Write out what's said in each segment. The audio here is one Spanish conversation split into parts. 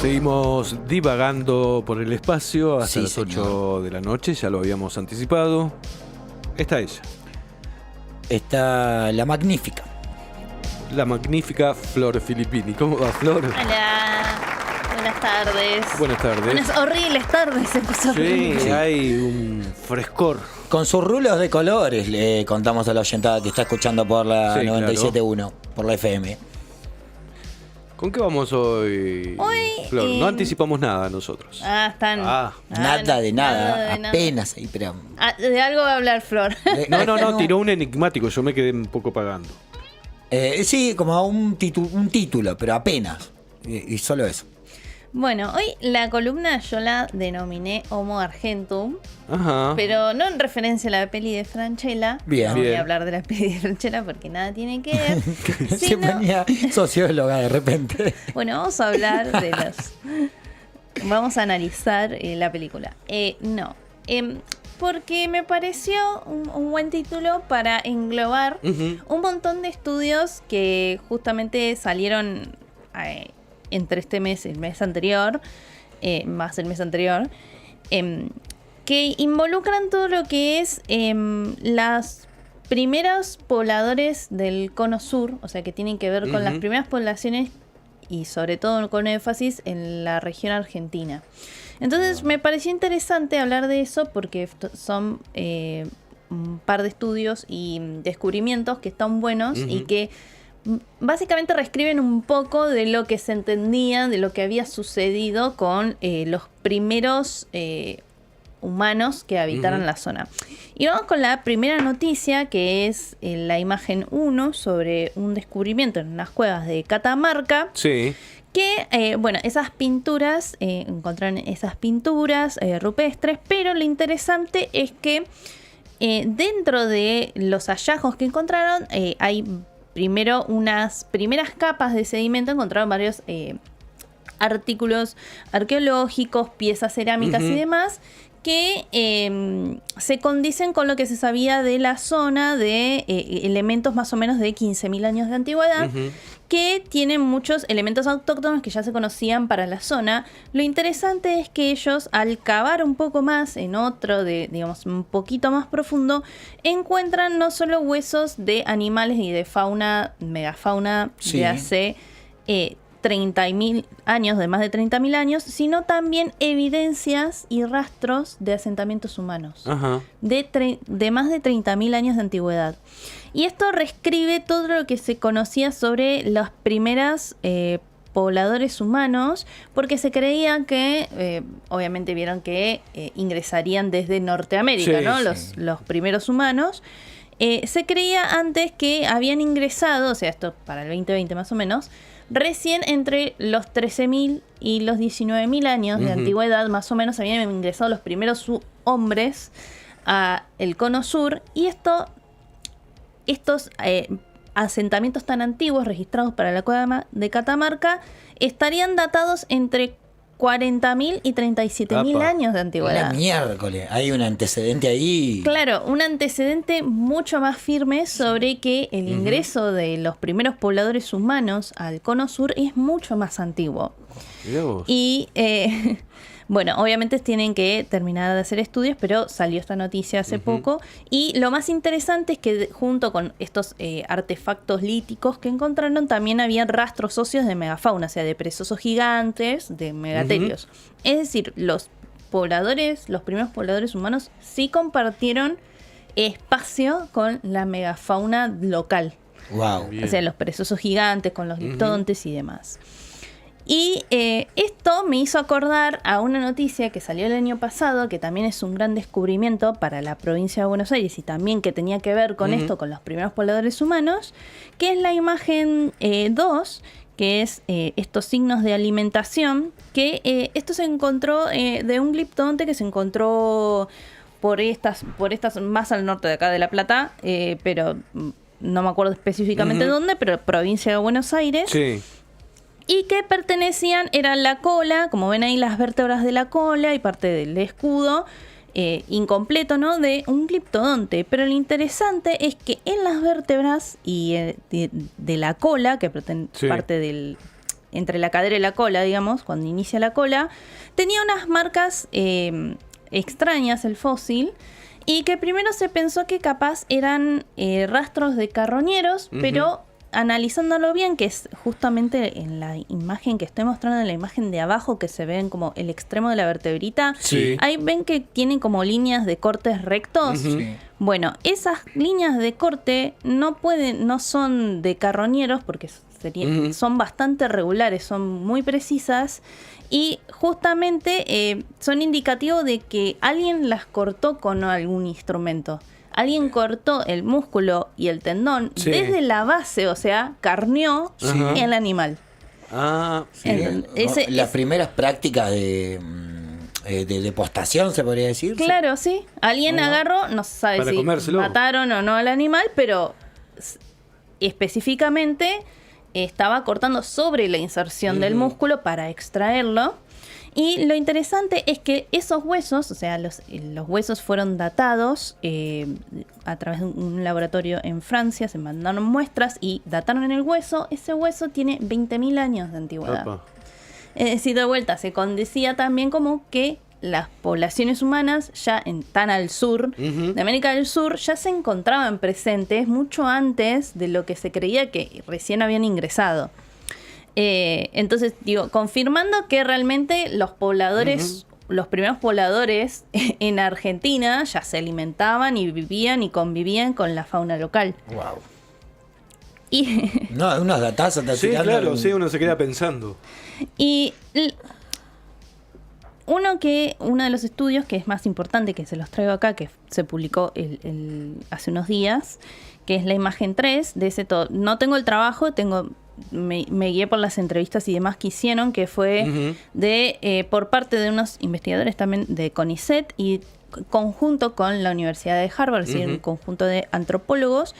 Seguimos divagando por el espacio hasta Sí, las señor. 8 de la noche, ya lo habíamos anticipado. Está ella, Está la magnífica. la magnífica Flor Filippini. ¿Cómo va, Flor? Hola, buenas tardes. Buenas tardes. Buenas horribles tardes, se puso horrible. Sí, hay un frescor. Con sus rulos de colores le contamos a la oyentada que está escuchando por la Sí, 97.1, por la FM. ¿Con qué vamos hoy, Hoy, Flor? No anticipamos nada nosotros. Están. Nada de nada, de nada. apenas ahí, pero... De algo va a hablar Flor. No, tiró un enigmático, yo me quedé un poco pagando. Sí, como un título, pero apenas. Y solo eso. Bueno, hoy la columna yo la denominé Homo Argentum, Ajá. pero no en referencia a la peli de Francella. Bien. No voy Bien. a hablar de la peli de Francella porque nada tiene que ver. Se sino- ponía socióloga de repente. Bueno, vamos a hablar de los... Vamos a analizar la película. Porque me pareció un buen título para englobar Ujú. un montón de estudios que justamente salieron entre este mes, el mes anterior, más el mes anterior, que involucran todo lo que es las primeros pobladores del cono sur, o sea que tienen que ver con las Ujú. primeras poblaciones y sobre todo con énfasis en la región argentina. Entonces me pareció interesante hablar de eso porque son un par de estudios y descubrimientos que están buenos y Ujú. que básicamente reescriben un poco de lo que se entendía, de lo que había sucedido con los primeros humanos que habitaron Ujú. la zona. Y vamos con la primera noticia, que es la imagen 1 sobre un descubrimiento en unas cuevas de Catamarca. Sí. Que, esas pinturas, encontraron esas pinturas rupestres, pero lo interesante es que dentro de los hallazgos que encontraron, hay primero unas primeras capas de sedimento, encontraron varios artículos arqueológicos, piezas cerámicas Ujú. y demás, que se condicen con lo que se sabía de la zona de elementos más o menos de 15.000 años de antigüedad, Ujú. que tienen muchos elementos autóctonos que ya se conocían para la zona. Lo interesante es que ellos, al cavar un poco más en otro, digamos, un poquito más profundo, encuentran no solo huesos de animales y de fauna, megafauna Sí. de hace 30.000 años, de más de 30.000 años, sino también evidencias y rastros de asentamientos humanos Ajá. de más de 30.000 años de antigüedad. Y esto reescribe todo lo que se conocía sobre las primeras pobladores humanos, porque se creía que, obviamente vieron que ingresarían desde Norteamérica, Sí, ¿no? sí. Los primeros humanos. Se creía antes que habían ingresado, o sea, esto para el 2020 más o menos, recién entre los 13.000 y los 19.000 años de Ujú. antigüedad, más o menos, habían ingresado los primeros hombres a el cono sur. Y estos asentamientos tan antiguos registrados para la cueva de Catamarca estarían datados entre 40.000 y 37.000 Apa. años de La antigüedad. miércoles. Hay un antecedente ahí. Claro, un antecedente mucho más firme sobre que el ingreso de los primeros pobladores humanos al cono sur es mucho más antiguo. Mirá vos. Y obviamente tienen que terminar de hacer estudios, pero salió esta noticia hace poco. Y lo más interesante es que junto con estos artefactos líticos que encontraron, también había rastros óseos de megafauna, o sea, de perezosos gigantes, de megaterios. Es decir, los primeros pobladores humanos sí compartieron espacio con la megafauna local. Wow. Bien. O sea, los perezosos gigantes con los diptontes y demás. Y esto me hizo acordar a una noticia que salió el año pasado, que también es un gran descubrimiento para la provincia de Buenos Aires y también que tenía que ver con esto, con los primeros pobladores humanos, que es la imagen 2, que es estos signos de alimentación, que esto se encontró de un gliptonte que se encontró por estas más al norte de acá de La Plata, pero no me acuerdo específicamente dónde, pero provincia de Buenos Aires. Sí. Y que pertenecían, era la cola, como ven ahí las vértebras de la cola y parte del escudo, incompleto, ¿no? De un gliptodonte. Pero lo interesante es que en las vértebras y de la cola, que Sí. parte del entre la cadera y la cola, digamos, cuando inicia la cola, tenía unas marcas extrañas el fósil, y que primero se pensó que capaz eran rastros de carroñeros, pero analizándolo bien, que es justamente en la imagen que estoy mostrando, en la imagen de abajo, que se ven como el extremo de la vertebrita, Sí. ahí ven que tienen como líneas de cortes rectos. Sí. Bueno, esas líneas de corte no son de carroñeros, porque son bastante regulares, son muy precisas, y justamente son indicativos de que alguien las cortó con algún instrumento. Alguien cortó el músculo y el tendón Sí. desde la base, o sea, carneó el animal. Ah, Sí, Ese- las primeras prácticas de depostación, se podría decir. Claro, sí. Alguien agarró, no se sabe Para si comérselo. mataron o no al animal, pero específicamente estaba cortando sobre la inserción del músculo para extraerlo. Y lo interesante es que esos huesos, o sea, los huesos fueron datados a través de un laboratorio en Francia, se mandaron muestras y dataron el hueso. Ese hueso tiene 20.000 años de antigüedad. Opa. Es decir, de vuelta, se condecía también como que las poblaciones humanas ya tan al sur de América del Sur ya se encontraban presentes mucho antes de lo que se creía que recién habían ingresado. Entonces, digo, confirmando que realmente los pobladores, los primeros pobladores en Argentina ya se alimentaban y vivían y convivían con la fauna local. Wow. Y No, unos datazos está Sí, tirando. claro, sí, uno se queda pensando. Y uno de los estudios que es más importante, que se los traigo acá, que se publicó hace unos días, que es la imagen 3 de ese todo. No tengo el trabajo, me guié por las entrevistas y demás que hicieron, que fue por parte de unos investigadores también de CONICET y conjunto con la Universidad de Harvard, es decir, un conjunto de antropólogos.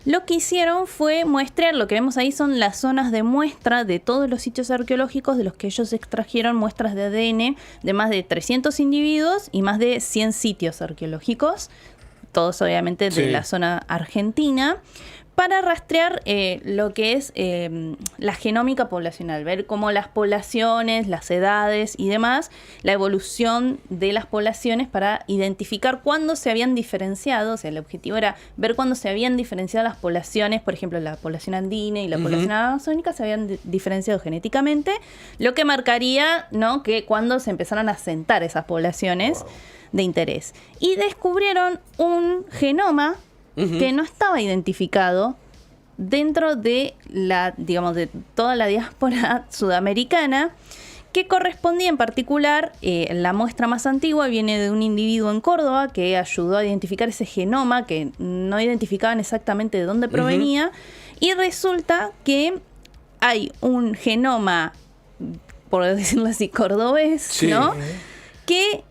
Lo que hicieron fue muestrear, lo que vemos ahí son las zonas de muestra de todos los sitios arqueológicos de los que ellos extrajeron muestras de ADN de más de 300 individuos y más de 100 sitios arqueológicos, todos obviamente de la zona argentina, para rastrear lo que es la genómica poblacional, ver cómo las poblaciones, las edades y demás, la evolución de las poblaciones para identificar cuándo se habían diferenciado. O sea, el objetivo era ver cuándo se habían diferenciado las poblaciones, por ejemplo, la población andina y la población amazónica se habían diferenciado genéticamente, lo que marcaría, ¿no?, que cuando se empezaron a asentar esas poblaciones de interés. Y descubrieron un genoma que no estaba identificado dentro de de toda la diáspora sudamericana, que correspondía en particular, la muestra más antigua viene de un individuo en Córdoba que ayudó a identificar ese genoma que no identificaban exactamente de dónde provenía, y resulta que hay un genoma, por decirlo así, cordobés, ¿no? Que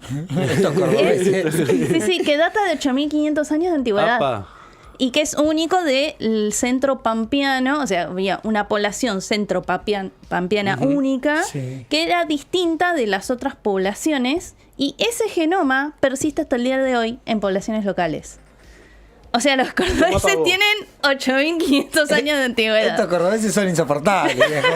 Estos cordobeses. que data de 8.500 años de antigüedad. Apa. Y que es único del centro pampeano, o sea, había una población centro-pampeana única, que era distinta de las otras poblaciones, y ese genoma persiste hasta el día de hoy en poblaciones locales. O sea, los cordobeses tienen 8.500 años de antigüedad. Estos cordobeses son insoportables, viejo.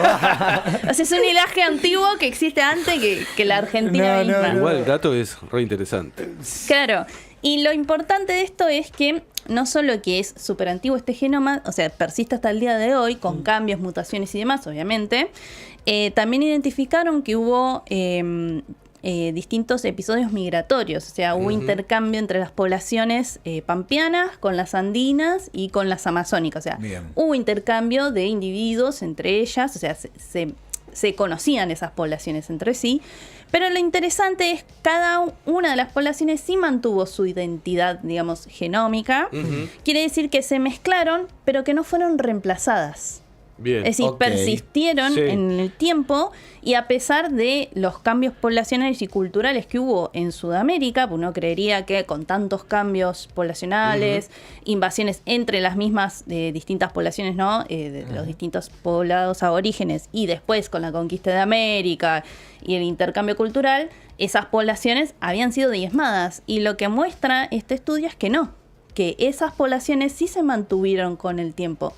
O sea, es un hilaje antiguo que existe antes que la Argentina misma. Igual el dato es re interesante. Claro. Y lo importante de esto es que no solo que es súper antiguo este genoma, o sea, persiste hasta el día de hoy, con cambios, mutaciones y demás, obviamente, también identificaron que hubo distintos episodios migratorios, o sea, hubo intercambio entre las poblaciones pampeanas con las andinas y con las amazónicas, o sea, hubo intercambio de individuos entre ellas, o sea, se conocían esas poblaciones entre sí, pero lo interesante es que cada una de las poblaciones sí mantuvo su identidad, digamos, genómica. Quiere decir que se mezclaron, pero que no fueron reemplazadas. Bien. Es decir, persistieron en el tiempo, y a pesar de los cambios poblacionales y culturales que hubo en Sudamérica, pues uno creería que con tantos cambios poblacionales, invasiones entre las mismas distintas poblaciones, ¿no? De los distintos poblados aborígenes, y después con la conquista de América y el intercambio cultural, esas poblaciones habían sido diezmadas. Y lo que muestra este estudio es que no, que esas poblaciones sí se mantuvieron con el tiempo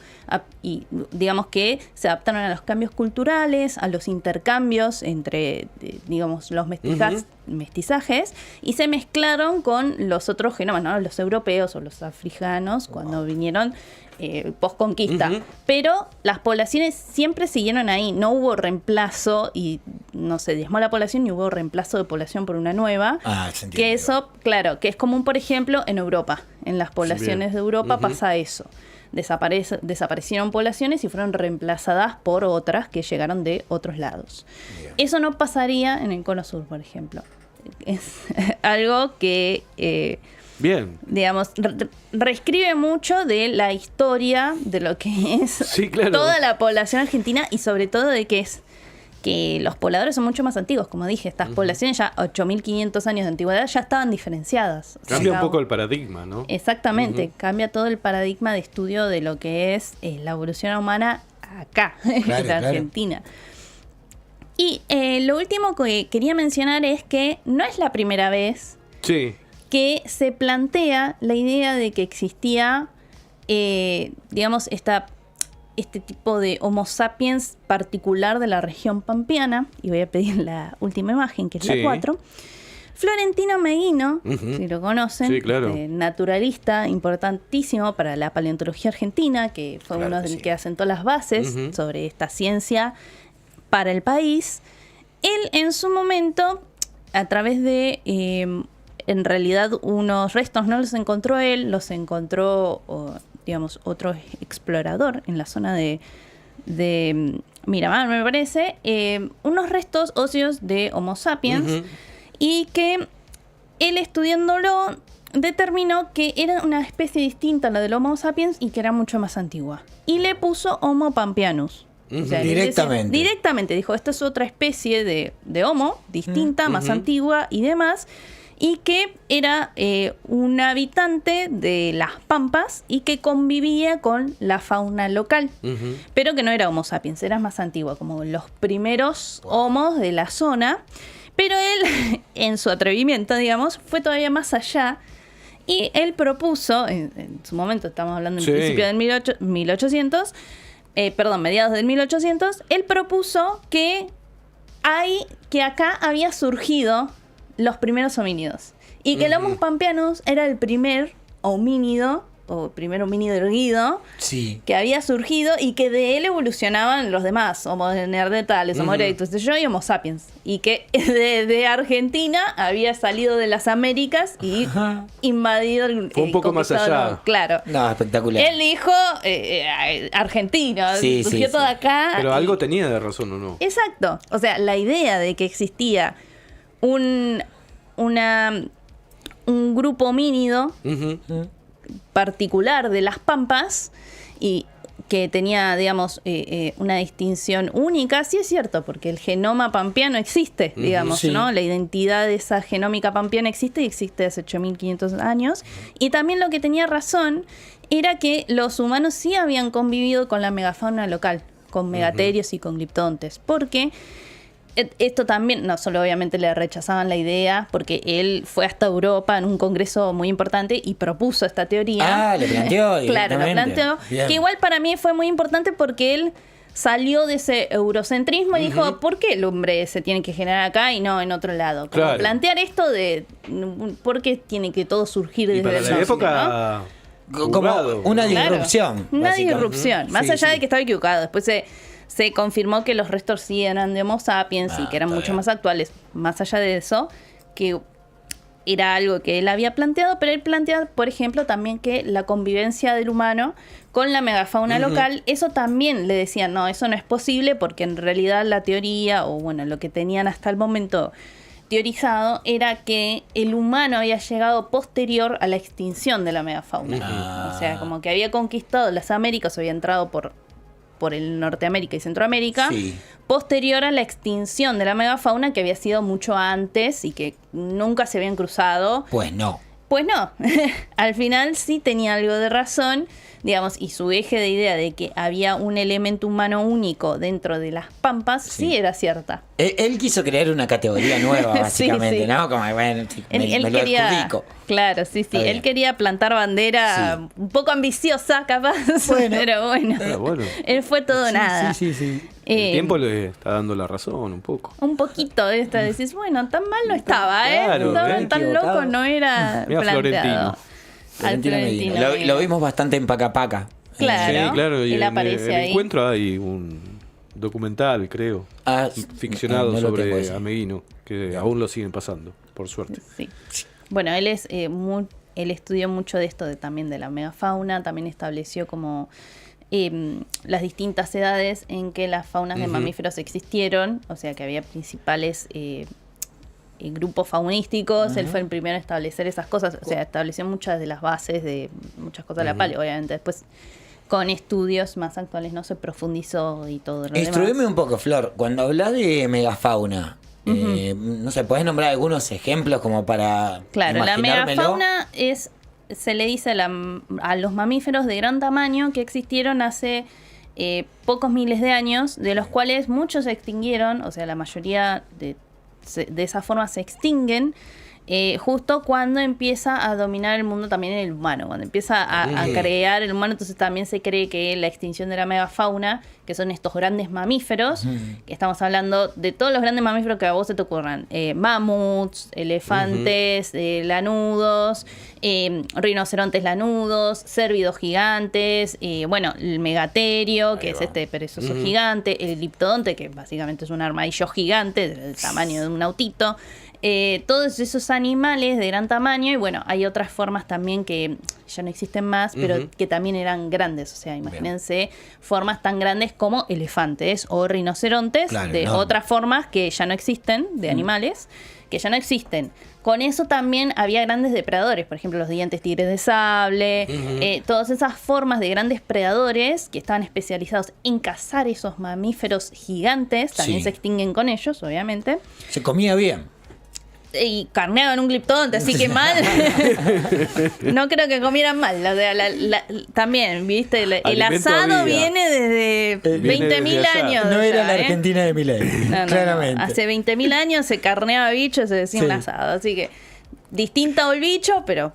y digamos que se adaptaron a los cambios culturales, a los intercambios entre, digamos, los mestizajes y se mezclaron con los otros genomas, ¿no? Los europeos o los africanos cuando vinieron post-conquista. Pero las poblaciones siempre siguieron ahí, no hubo reemplazo y no se diezmó la población ni hubo reemplazo de población por una nueva. Que eso, claro, que es común, por ejemplo, en Europa. En las poblaciones de Europa pasa eso. Desaparecieron poblaciones y fueron reemplazadas por otras que llegaron de otros lados. Bien. Eso no pasaría en el Cono Sur, por ejemplo. Es algo que... Bien. Digamos, reescribe mucho de la historia de lo que es toda la población argentina y sobre todo de que es que los pobladores son mucho más antiguos. Como dije, estas poblaciones ya 8.500 años de antigüedad ya estaban diferenciadas. Cambia un poco el paradigma, ¿no? Exactamente, cambia todo el paradigma de estudio de lo que es la evolución humana acá, en la Argentina. Y lo último que quería mencionar es que no es la primera vez que se plantea la idea de que existía, digamos, este tipo de Homo sapiens particular de la región pampeana. Y voy a pedir la última imagen, que es la 4. Florentino Meguino, si lo conocen, naturalista importantísimo para la paleontología argentina, que fue uno del que asentó las bases sobre esta ciencia para el país. Él en su momento, a través de... en realidad unos restos no los encontró él, los encontró, digamos, otro explorador en la zona de Miramar, me parece, unos restos óseos de Homo sapiens y que él estudiándolo determinó que era una especie distinta a la del Homo sapiens y que era mucho más antigua. Y le puso Homo pampeanus. O sea, directamente dijo, esta es otra especie de Homo, distinta, más antigua y demás. Y que era un habitante de las pampas y que convivía con la fauna local, pero que no era Homo sapiens, era más antiguo, como los primeros homos de la zona. Pero él, en su atrevimiento, digamos, fue todavía más allá y él propuso, en su momento, estamos hablando del principio del 1800, mediados del 1800, él propuso que acá había surgido los primeros homínidos. Y que el Homo pampeanus era el primer homínido, o primer homínido erguido, que había surgido y que de él evolucionaban los demás, Homo neandertales, Homo erectus, y Homo sapiens. Y que de Argentina había salido de las Américas y invadido el... Fue un poco más allá. Claro. No, espectacular. Él dijo Argentina, surgió todo acá. Pero algo tenía de razón, ¿o no? Exacto. O sea, la idea de que existía un grupo homínido particular de las pampas y que tenía, digamos, una distinción única, sí es cierto, porque el genoma pampeano existe, digamos, ¿no? La identidad de esa genómica pampeana existe y existe hace 8.500 años. Y también lo que tenía razón era que los humanos sí habían convivido con la megafauna local, con megaterios y con gliptontes, porque... Esto también, no solo obviamente le rechazaban la idea, porque él fue hasta Europa en un congreso muy importante y propuso esta teoría. Le planteó. Claro, lo planteó. Bien. Que igual para mí fue muy importante porque él salió de ese eurocentrismo y dijo, ¿por qué el hombre se tiene que generar acá y no en otro lado? Como plantear esto de ¿por qué tiene que todo surgir desde el norte, época, ¿no? Como una disrupción. Una disrupción, más allá de que estaba equivocado. Después se confirmó que los restos sí eran de Homo sapiens y que eran mucho más actuales. Más allá de eso, que era algo que él había planteado, pero él plantea, por ejemplo, también que la convivencia del humano con la megafauna local, eso también le decían, no, eso no es posible porque en realidad la teoría, o bueno, lo que tenían hasta el momento teorizado, era que el humano había llegado posterior a la extinción de la megafauna. O sea, como que había conquistado las Américas, había entrado por el Norteamérica y Centroamérica, posterior a la extinción de la megafauna que había sido mucho antes y que nunca se habían cruzado. Pues no. al final sí tenía algo de razón, digamos, y su eje de idea de que había un elemento humano único dentro de las pampas, sí era cierta. Él quiso crear una categoría nueva, básicamente, Sí. ¿no? Como, bueno, Él me lo quería, adjudico. claro, sí. Él quería plantar bandera un poco ambiciosa, capaz, Bueno. pero bueno, Pero bueno. él fue todo nada. Sí. El tiempo le está dando la razón un poco. Un poquito de esta, decís, bueno, tan mal no estaba, ¿eh? Claro, Tan equivocado. loco no era Mira planteado. Florentino Medina. Lo vimos bastante en Paca Paca. Claro. Sí, claro. Y Él en aparece el ahí. encuentro hay un documental, creo, ficcionado no lo tengo sobre ese. Ameguino, que aún lo siguen pasando, por suerte. Sí. Bueno, él es él estudió mucho de esto también de la megafauna, también estableció como las distintas edades en que las faunas de mamíferos existieron, o sea que había principales grupos faunísticos. Él fue el primero a establecer esas cosas, o sea, estableció muchas de las bases de muchas cosas de la paleo, obviamente después con estudios más actuales no se profundizó y todo lo Instruime demás. un poco, Flor. Cuando hablas de megafauna, no sé, ¿podés nombrar algunos ejemplos como para Claro, la imaginármelo? megafauna se le dice a los mamíferos de gran tamaño que existieron hace pocos miles de años, de los cuales muchos se extinguieron, o sea, la mayoría de esa forma se extinguen. Justo cuando empieza a dominar el mundo también el humano, cuando empieza a crear el humano, entonces también se cree que la extinción de la megafauna, que son estos grandes mamíferos, que estamos hablando de todos los grandes mamíferos que a vos se te ocurran, mamuts, elefantes, lanudos, rinocerontes lanudos, cérvidos gigantes, bueno, el megaterio, que es este perezoso gigante, el gliptodonte, que básicamente es un armadillo gigante del tamaño de un autito. Todos esos animales de gran tamaño, y bueno, hay otras formas también que ya no existen más, pero que también eran grandes, o sea, imagínense formas tan grandes como elefantes o rinocerontes, Claro, de enorme. otras formas que ya no existen, de animales, que ya no existen. Con eso también había grandes depredadores, por ejemplo, los dientes tigres de sable, todas esas formas de grandes predadores que estaban especializados en cazar esos mamíferos gigantes, también Sí. se extinguen con ellos, obviamente. Se comía bien. Y carneaban un gliptodonte, así que mal. No creo que comieran mal. O sea, también, ¿viste? El Alimento asado a vida. viene desde Viene 20.000 desde allá. años. No era ya, la ¿eh? Argentina de Milei, No, claramente. Hace 20.000 años se carneaba bicho y se decía un Sí. asado. Así que, distinto al bicho, pero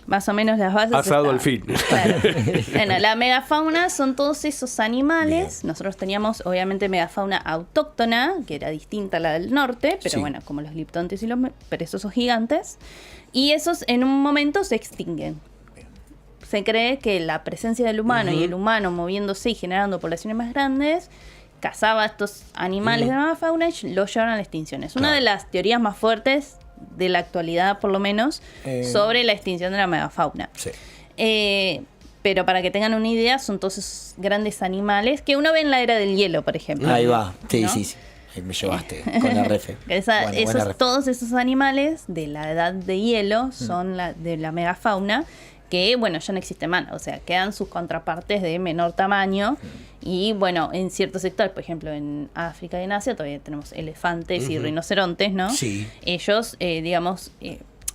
más o menos las bases. Asado estaban. al fin. Claro. Bueno, la megafauna son todos esos animales. Nosotros teníamos, obviamente, megafauna autóctona, que era distinta a la del norte, pero Sí. bueno, como los gliptontes y los perezosos gigantes. Y esos en un momento se extinguen. Se cree que la presencia del humano y el humano moviéndose y generando poblaciones más grandes cazaba a estos animales de la megafauna y los llevaron a la extinción. Es una Claro. de las teorías más fuertes de la actualidad, por lo menos, sobre la extinción de la megafauna. Sí. Pero para que tengan una idea, son todos esos grandes animales que uno ve en la era del hielo, por ejemplo. Ahí va. Sí, ¿no? sí. Ahí me llevaste con la refe. Bueno, buena refe. Todos esos animales de la edad de hielo son de la megafauna, que bueno, ya no existe más, o sea, quedan sus contrapartes de menor tamaño. Y bueno, en ciertos sectores, por ejemplo en África y en Asia, todavía tenemos elefantes y rinocerontes, ¿no? Sí. Ellos, digamos,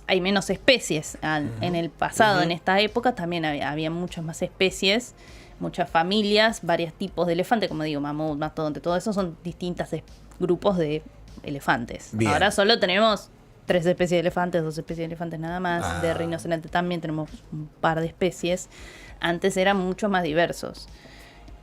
hay menos especies. En el pasado, en esta época, también había muchas más especies, muchas familias, varios tipos de elefantes, como digo, mamut, mastodonte, todo eso son distintos grupos de elefantes. Bien. Ahora solo tenemos 3 especies de elefantes, 2 especies de elefantes nada más. Ah. De rinoceronte también tenemos un par de especies. Antes eran mucho más diversos.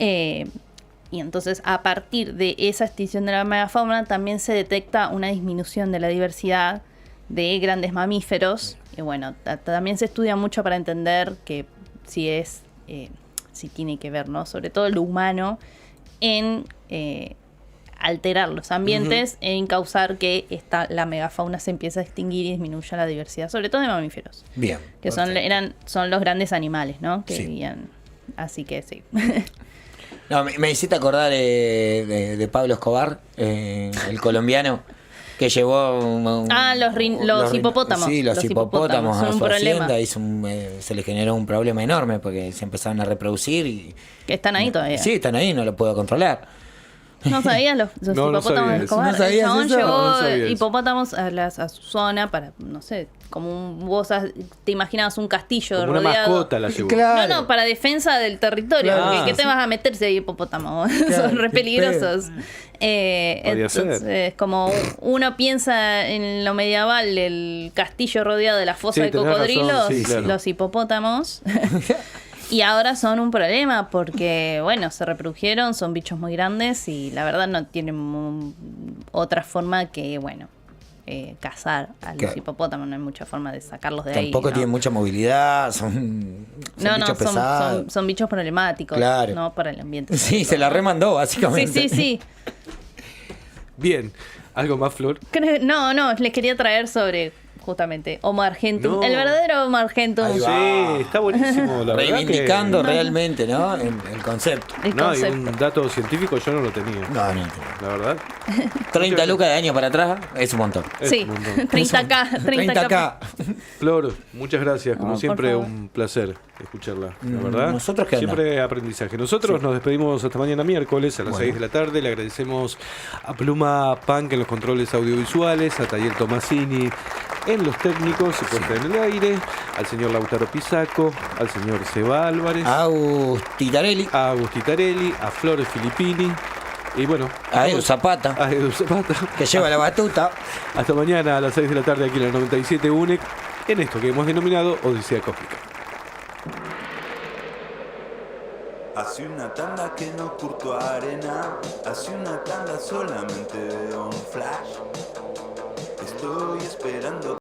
Y entonces, a partir de esa extinción de la megafauna, también se detecta una disminución de la diversidad de grandes mamíferos. Y bueno, también se estudia mucho para entender que si tiene que ver, ¿no? Sobre todo lo humano en alterar los ambientes, en causar que la megafauna se empiece a extinguir y disminuya la diversidad, sobre todo de mamíferos, Bien. que son los grandes animales, ¿no? Que Sí. vivían. Así que sí. No, me hiciste acordar de Pablo Escobar, el colombiano, que llevó... Los hipopótamos. Sí, los hipopótamos son a un su problema. hacienda. Se le generó un problema enorme porque se empezaron a reproducir y... Que están ahí todavía. Sí, están ahí, no lo puedo controlar. ¿No sabías los No, hipopótamos no sabía de eso. Escobar? ¿No sabías El chabón eso? llevó No sabía eso. hipopótamos a su zona para, no sé, como vos te imaginabas un castillo Como una rodeado. mascota la llevó. Claro. No, para defensa del territorio. Claro. Porque ¿qué te Sí. vas a meter si hay hipopótamos? Claro, Son re qué peligrosos. Podría ser. Entonces, como uno piensa en lo medieval, el castillo rodeado de la fosa Sí, de tenés razón, cocodrilos, sí, claro. los hipopótamos. Y ahora son un problema porque, bueno, se reprodujeron, son bichos muy grandes y la verdad no tienen otra forma que, bueno, cazar a los Claro. hipopótamos. No hay mucha forma de sacarlos de ahí. Tampoco ¿no? tienen mucha movilidad, son bichos pesados. son bichos problemáticos, Claro. ¿no? Para el ambiente. Sí, se la remandó, Sí, básicamente. sí. Bien. ¿Algo más, Flor? No, les quería traer sobre, justamente, Homo argentum. No. El verdadero Homo argentum. Ahí va. Sí, está buenísimo. La Reivindicando verdad realmente, ¿no? El concepto. El que... No, y concepto. un dato científico yo no lo tenía. No. La verdad. 30 lucas de año para atrás es un montón. Es Sí, un montón. 30K. 30K. Flor, muchas gracias. Como por siempre, favor. un placer escucharla. La verdad. ¿Nosotros qué onda? Siempre aprendizaje. Nosotros nos despedimos hasta mañana miércoles a las 6 de la tarde. Le agradecemos a Pluma Punk en los controles audiovisuales, a Taller Tomasini en los técnicos y puesta en el aire, al señor Lautaro Pisaco, al señor Seba Álvarez, Agustitarelli. a Agustitarelli, a Flores Filippini y bueno, A Edu Zapata, a Edu Zapata. que lleva la batuta. Hasta mañana a las 6 de la tarde aquí en la 97 UNEC, en esto que hemos denominado Odisea Cósmica. Hace una tanda que no curto arena, hace una tanda solamente veo un flash. Estoy esperando